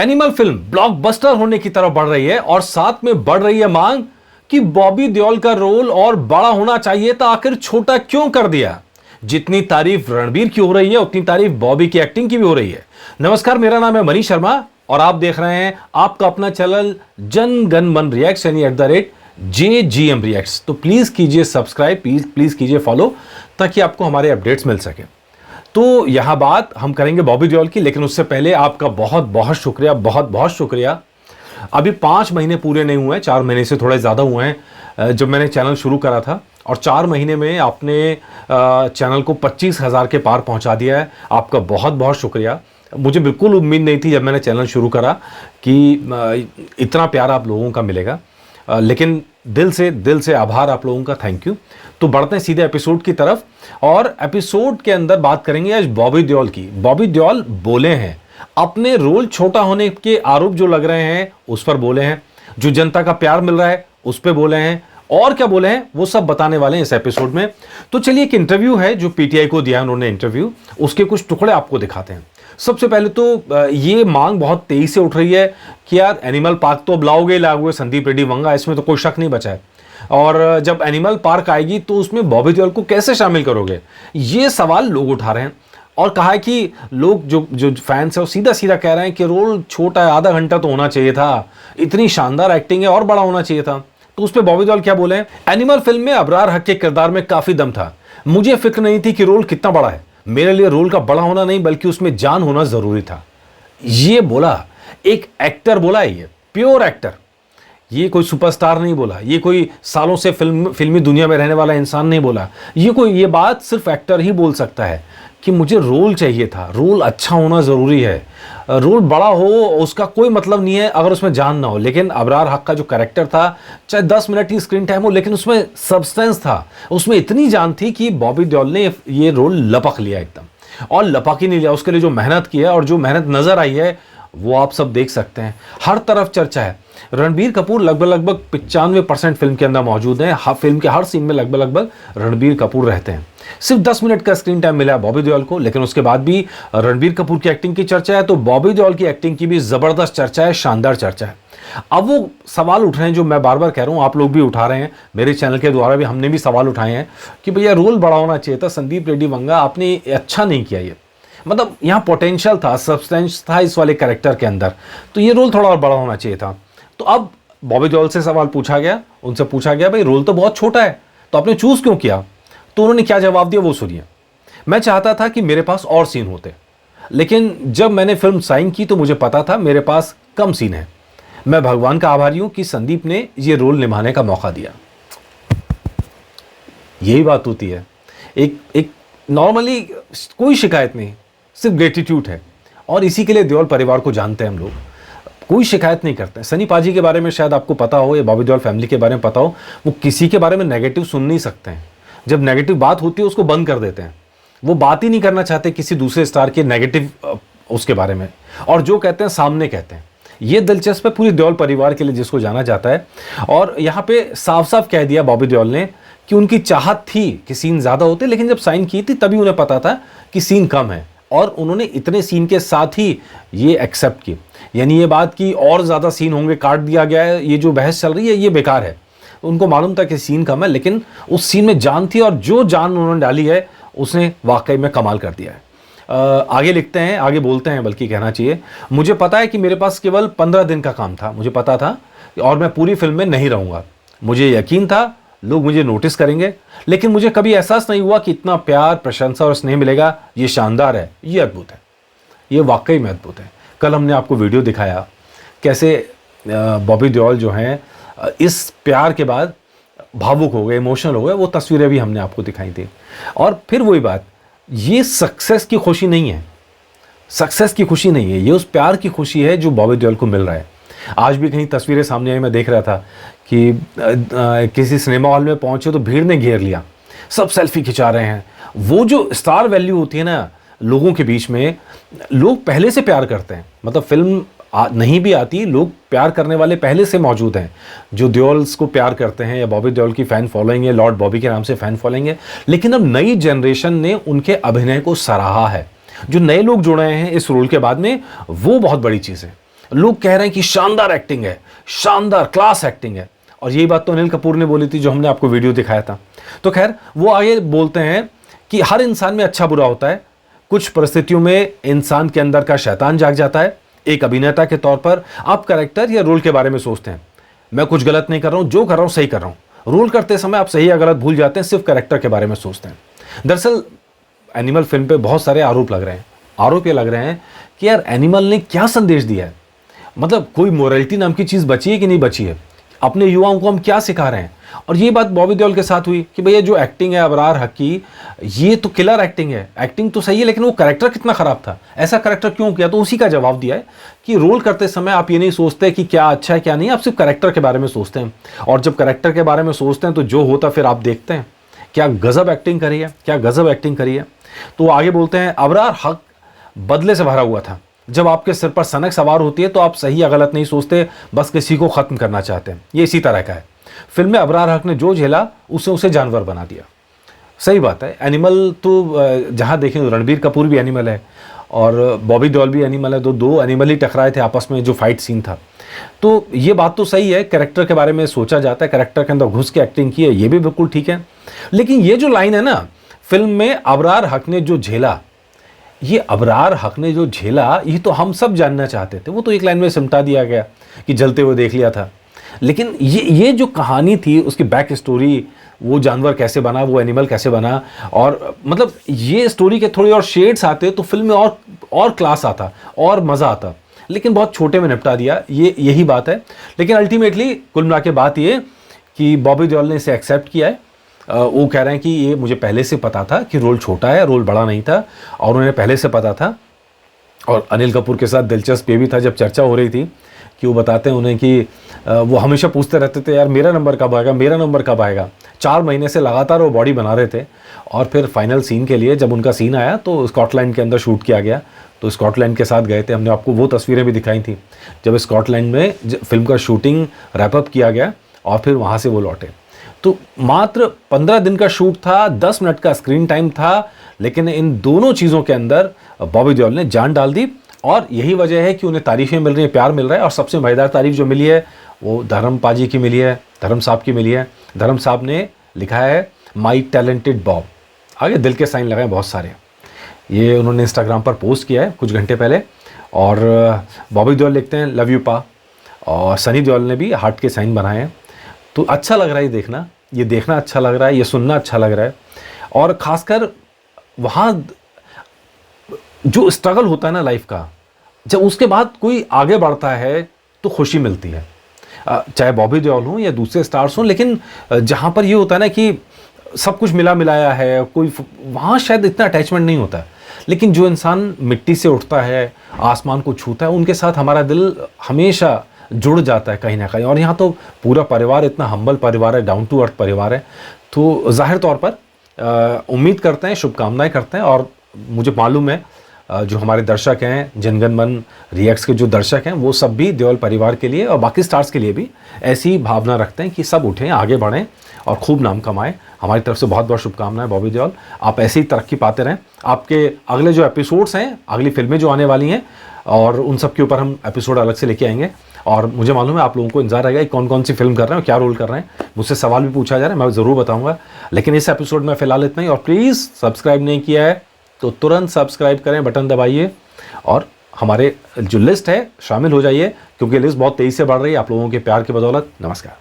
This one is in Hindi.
एनिमल फिल्म ब्लॉकबस्टर होने की तरफ बढ़ रही है और साथ में बढ़ रही है मांग कि बॉबी देओल का रोल और बड़ा होना चाहिए था, आखिर छोटा क्यों कर दिया। जितनी तारीफ रणबीर की हो रही है उतनी तारीफ बॉबी की एक्टिंग की भी हो रही है। नमस्कार, मेरा नाम है मनीष शर्मा और आप देख रहे हैं आपका अपना चैनल जन गण मन रिएक्ट्स यानी @JGM रिएक्ट्स। तो प्लीज कीजिए सब्सक्राइब, प्लीज कीजिए फॉलो ताकि आपको हमारे अपडेट्स मिल सके। तो यहां बात हम करेंगे बॉबी देओल की, लेकिन उससे पहले आपका बहुत बहुत शुक्रिया, बहुत बहुत शुक्रिया। अभी 5 महीने पूरे नहीं हुए हैं, 4 महीने से थोड़े ज़्यादा हुए हैं जब मैंने चैनल शुरू करा था, और 4 महीने में आपने चैनल को 25,000 के पार पहुंचा दिया है। आपका बहुत बहुत शुक्रिया। मुझे बिल्कुल उम्मीद नहीं थी जब मैंने चैनल शुरू करा कि इतना प्यार आप लोगों का मिलेगा, लेकिन दिल से आभार आप लोगों का, थैंक यू। तो बढ़ते हैं सीधे एपिसोड की तरफ, और एपिसोड के अंदर बात करेंगे आज बॉबी देओल की। बॉबी देओल बोले हैं, अपने रोल छोटा होने के आरोप जो लग रहे हैं उस पर बोले हैं, जो जनता का प्यार मिल रहा है उस पर बोले हैं, और क्या बोले हैं वो सब बताने वाले हैं इस एपिसोड में। तो चलिए, एक इंटरव्यू है जो पीटीआई को दिया उन्होंने इंटरव्यू, उसके कुछ टुकड़े आपको दिखाते हैं। सबसे पहले तो ये मांग बहुत तेजी से उठ रही है कि यार एनिमल पार्क तो अब लाओगे संदीप रेड्डी वंगा, इसमें तो कोई शक नहीं बचा है। और जब एनिमल पार्क आएगी तो उसमें बॉबी देओल को कैसे शामिल करोगे, ये सवाल लोग उठा रहे हैं। और कहा है कि लोग जो फैंस है वो सीधा सीधा कह रहे हैं कि रोल छोटा है, आधा घंटा तो होना चाहिए था, इतनी शानदार एक्टिंग है और बड़ा होना चाहिए था। तो उस पर बॉबी देओल क्या बोले हैं, एनिमल फिल्म में अबरार हक के किरदार में काफी दम था, मुझे फिक्र नहीं थी कि रोल कितना बड़ा है, मेरे लिए रोल का बड़ा होना नहीं बल्कि उसमें जान होना जरूरी था। ये बोला एक एक्टर, बोला है ये प्योर एक्टर, ये कोई सुपरस्टार नहीं बोला, ये कोई सालों से फिल्मी दुनिया में रहने वाला इंसान नहीं बोला। ये बात सिर्फ एक्टर ही बोल सकता है कि मुझे रोल चाहिए था, रोल अच्छा होना ज़रूरी है, रोल बड़ा हो उसका कोई मतलब नहीं है अगर उसमें जान ना हो। लेकिन अबरार हक का जो कैरेक्टर था, चाहे 10 मिनट की स्क्रीन टाइम हो, लेकिन उसमें सब्सटेंस था, उसमें इतनी जान थी कि बॉबी देओल ने ये रोल लपक लिया एकदम, और लपक ही नहीं लिया, उसके लिए जो मेहनत की है और जो मेहनत नज़र आई है वो आप सब देख सकते हैं। हर तरफ चर्चा है। रणबीर कपूर लगभग 95% फिल्म के अंदर मौजूद हैं। फिल्म के हर सीन में लगभग रणबीर कपूर रहते हैं। सिर्फ 10 मिनट का स्क्रीन टाइम मिला बॉबी देओल को, लेकिन उसके बाद भी रणबीर कपूर की एक्टिंग की चर्चा है, तो बॉबी देओल की एक्टिंग की भी जबरदस्त चर्चा है, शानदार चर्चा है। अब वो सवाल उठ रहे हैं जो मैं बार बार कह रहा हूँ, आप लोग भी उठा रहे हैं, मेरे चैनल के द्वारा भी हमने भी सवाल उठाए हैं कि भैया रोल बड़ा होना चाहिए था, संदीप रेड्डी वंगा आपने अच्छा नहीं किया। ये मतलब यहाँ पोटेंशियल था, सब्सटेंस था इस वाले कैरेक्टर के अंदर, तो ये रोल थोड़ा और बड़ा होना चाहिए था। तो अब बॉबी देओल से सवाल पूछा गया, उनसे पूछा गया भाई रोल तो बहुत छोटा है तो आपने चूज क्यों किया। तो उन्होंने क्या जवाब दिया वो सुनिए। मैं चाहता था कि मेरे पास और सीन होते, लेकिन जब मैंने फिल्म साइन की तो मुझे पता था मेरे पास कम सीन है। मैं भगवान का आभारी हूं कि संदीप ने ये रोल निभाने का मौका दिया। यही बात होती है, एक नॉर्मली कोई शिकायत नहीं, सिर्फ ग्रेटिट्यूड है, और इसी के लिए देओल परिवार को जानते हैं हम लोग, कोई शिकायत नहीं करते। सनी पाजी के बारे में शायद आपको पता हो या बॉबी देओल फैमिली के बारे में पता हो, वो किसी के बारे में नेगेटिव सुन नहीं सकते हैं। जब नेगेटिव बात होती है उसको बंद कर देते हैं, वो बात ही नहीं करना चाहते किसी दूसरे स्टार के नेगेटिव उसके बारे में, और जो कहते हैं सामने कहते हैं। ये दिलचस्प है पूरी देओल परिवार के लिए जिसको जाना जाता है। और यहाँ पे साफ साफ कह दिया बॉबी देओल ने कि उनकी चाहत थी कि सीन ज़्यादा होते, लेकिन जब साइन की थी तभी उन्हें पता था कि सीन कम है, और उन्होंने इतने सीन के साथ ही ये एक्सेप्ट की। यानी ये बात कि और ज़्यादा सीन होंगे, काट दिया गया है, ये जो बहस चल रही है ये बेकार है। उनको मालूम था कि सीन कम है, लेकिन उस सीन में जान थी, और जो जान उन्होंने डाली है उसने वाकई में कमाल कर दिया है। आगे लिखते हैं, आगे बोलते हैं बल्कि कहना चाहिए, मुझे पता है कि मेरे पास केवल 15 दिन का काम था, मुझे पता था और मैं पूरी फिल्म में नहीं रहूँगा। मुझे यकीन था लोग मुझे नोटिस करेंगे, लेकिन मुझे कभी एहसास नहीं हुआ कि इतना प्यार, प्रशंसा और स्नेह मिलेगा। ये शानदार है, ये अद्भुत है, ये वाकई में अद्भुत है। कल हमने आपको वीडियो दिखाया कैसे बॉबी देओल जो हैं इस प्यार के बाद भावुक हो गए, इमोशनल हो गए, वो तस्वीरें भी हमने आपको दिखाई थी। और फिर वही बात, ये सक्सेस की खुशी नहीं है, सक्सेस की खुशी नहीं है, ये उस प्यार की खुशी है जो बॉबी देओल को मिल रहा है। आज भी कहीं तस्वीरें सामने आई, मैं देख रहा था कि किसी सिनेमा हॉल में पहुंचे तो भीड़ ने घेर लिया, सब सेल्फी खिंचा रहे हैं। वो जो स्टार वैल्यू होती है ना लोगों के बीच में, लोग पहले से प्यार करते हैं, मतलब फिल्म नहीं भी आती, लोग प्यार करने वाले पहले से मौजूद हैं, जो देओल्स को प्यार करते हैं या बॉबी देओल की फ़ैन फॉलोइंग है, लॉर्ड बॉबी के नाम से फ़ैन फॉलोइंग है। लेकिन अब नई जनरेशन ने उनके अभिनय को सराहा है, जो नए लोग जुड़ रहे हैं इस रोल के बाद में, वो बहुत बड़ी चीज़ है। लोग कह रहे हैं कि शानदार एक्टिंग है, शानदार क्लास एक्टिंग है। और यही बात तो अनिल कपूर ने बोली थी जो हमने आपको वीडियो दिखाया था। तो खैर वो आगे बोलते हैं कि हर इंसान में अच्छा बुरा होता है, कुछ परिस्थितियों में इंसान के अंदर का शैतान जाग जाता है। एक अभिनेता के तौर पर आप कैरेक्टर या रोल के बारे में सोचते हैं, मैं कुछ गलत नहीं कर रहा हूं, जो कर रहा हूं सही कर रहा हूं। रोल करते समय आप सही या गलत भूल जाते हैं, सिर्फ कैरेक्टर के बारे में सोचते हैं। दरअसल एनिमल फिल्म पे बहुत सारे आरोप लग रहे हैं। आरोप ये लग रहे हैं कि यार एनिमल ने क्या संदेश दिया है, मतलब कोई मोरालिटी नाम की चीज बची है कि नहीं बची है, अपने युवाओं को हम क्या सिखा रहे हैं। और ये बात बॉबी देओल के साथ हुई कि भैया जो एक्टिंग है अबरार हक की, ये तो किलर एक्टिंग है, एक्टिंग तो सही है लेकिन वो कैरेक्टर कितना खराब था, ऐसा कैरेक्टर क्यों किया। तो उसी का जवाब दिया है कि रोल करते समय आप ये नहीं सोचते कि क्या अच्छा है क्या नहीं, आप सिर्फ कैरेक्टर के बारे में सोचते हैं। और जब कैरेक्टर के बारे में सोचते हैं तो जो होता फिर आप देखते हैं। क्या गजब एक्टिंग करी है, क्या गजब एक्टिंग करी है। तो आगे बोलते हैं अबरार हक बदले से भरा हुआ था। जब आपके सिर पर सनक सवार होती है तो आप सही या गलत नहीं सोचते, बस किसी को खत्म करना चाहते हैं। ये इसी तरह का है। फिल्म में अबरार हक ने जो झेला उसे जानवर बना दिया। सही बात है, एनिमल तो जहां देखें रणबीर कपूर भी एनिमल है और बॉबी देओल भी एनिमल है। दो एनिमल ही टकराए थे आपस में, जो फाइट सीन था। तो ये बात तो सही है, कैरेक्टर के बारे में सोचा जाता है, कैरेक्टर के अंदर घुस के एक्टिंग की है, ये भी बिल्कुल ठीक है। लेकिन ये जो लाइन है ना फिल्म में, अबरार हक ने जो झेला, ये अबरार हक ने जो झेला, ये तो हम सब जानना चाहते थे। वो तो एक लाइन में सिमटा दिया गया कि जलते हुए देख लिया था। लेकिन ये जो कहानी थी, उसकी बैक स्टोरी, वो जानवर कैसे बना, वो एनिमल कैसे बना, और मतलब ये स्टोरी के थोड़े और शेड्स आते तो फिल्म में और क्लास आता और मज़ा आता। लेकिन बहुत छोटे में निपटा दिया, यही बात है। लेकिन अल्टीमेटली कुल मिला के बात ये कि बॉबी देओल ने इसे एक्सेप्ट किया है। वो कह रहे हैं कि ये मुझे पहले से पता था कि रोल छोटा है, रोल बड़ा नहीं था, और उन्हें पहले से पता था। और अनिल कपूर के साथ दिलचस्प ये भी था, जब चर्चा हो रही थी कि वो बताते हैं उन्हें कि वो हमेशा पूछते रहते थे यार मेरा नंबर कब आएगा, मेरा नंबर कब आएगा। 4 महीने से लगातार वो बॉडी बना रहे थे। और फिर फाइनल सीन के लिए जब उनका सीन आया तो स्कॉटलैंड के अंदर शूट किया गया, तो स्कॉटलैंड के साथ गए थे। हमने आपको वो तस्वीरें भी दिखाई थी जब स्कॉटलैंड में फिल्म का शूटिंग रैपअप किया गया और फिर वहाँ से वो लौटे। तो मात्र 15 दिन का शूट था, 10 मिनट का स्क्रीन टाइम था, लेकिन इन दोनों चीज़ों के अंदर बॉबी देओल ने जान डाल दी। और यही वजह है कि उन्हें तारीफ़ें मिल रही हैं, प्यार मिल रहा है। और सबसे मज़ेदार तारीफ़ जो मिली है वो धर्म पाजी की मिली है, धर्म साहब की मिली है। धर्म साहब ने लिखा है माई टैलेंटेड बॉब, आगे दिल के साइन लगाए बहुत सारे। ये उन्होंने इंस्टाग्राम पर पोस्ट किया है कुछ घंटे पहले। और बॉबी देओल लिखते हैं लव यू पा, और सनी देओल ने भी हार्ट के साइन बनाए हैं। तो अच्छा लग रहा है ये देखना अच्छा लग रहा है, ये सुनना अच्छा लग रहा है। और ख़ासकर वहाँ जो स्ट्रगल होता है ना लाइफ का, जब उसके बाद कोई आगे बढ़ता है तो खुशी मिलती है। चाहे बॉबी देओल हो या दूसरे स्टार्स हों, लेकिन जहाँ पर ये होता है ना कि सब कुछ मिला मिलाया है, कोई वहाँ शायद इतना अटैचमेंट नहीं होता। लेकिन जो इंसान मिट्टी से उठता है, आसमान को छूता है, उनके साथ हमारा दिल हमेशा जुड़ जाता है कहीं ना कहीं। और यहाँ तो पूरा परिवार इतना हम्बल परिवार है, डाउन टू अर्थ परिवार है। तो जाहिर तौर पर उम्मीद करते हैं, शुभकामनाएं करते हैं। और मुझे मालूम है जो हमारे दर्शक हैं, जनगण मन रिएक्ट्स के जो दर्शक हैं, वो सब भी देओल परिवार के लिए और बाकी स्टार्स के लिए भी ऐसी भावना रखते हैं कि सब उठें, आगे बढ़ें और खूब नाम कमाएं। हमारी तरफ से बहुत बहुत शुभकामनाएं बॉबी देओल, आप ऐसे ही तरक्की पाते रहें। आपके अगले जो एपिसोड्स हैं, अगली फिल्में जो आने वाली हैं, और उन सब के ऊपर हम एपिसोड अलग से लेके आएंगे। और मुझे मालूम है आप लोगों को इंतजार रहेगा कौन कौन सी फिल्म कर रहे हैं, क्या रोल कर रहे हैं। मुझसे सवाल भी पूछा जा रहा है, मैं ज़रूर बताऊंगा। लेकिन इस एपिसोड में फ़िलहाल इतना ही। और प्लीज़ सब्सक्राइब नहीं किया है तो तुरंत सब्सक्राइब करें, बटन दबाइए और हमारे जो लिस्ट है शामिल हो जाइए, क्योंकि लिस्ट बहुत तेज़ी से बढ़ रही है आप लोगों के प्यार की बदौलत। नमस्कार।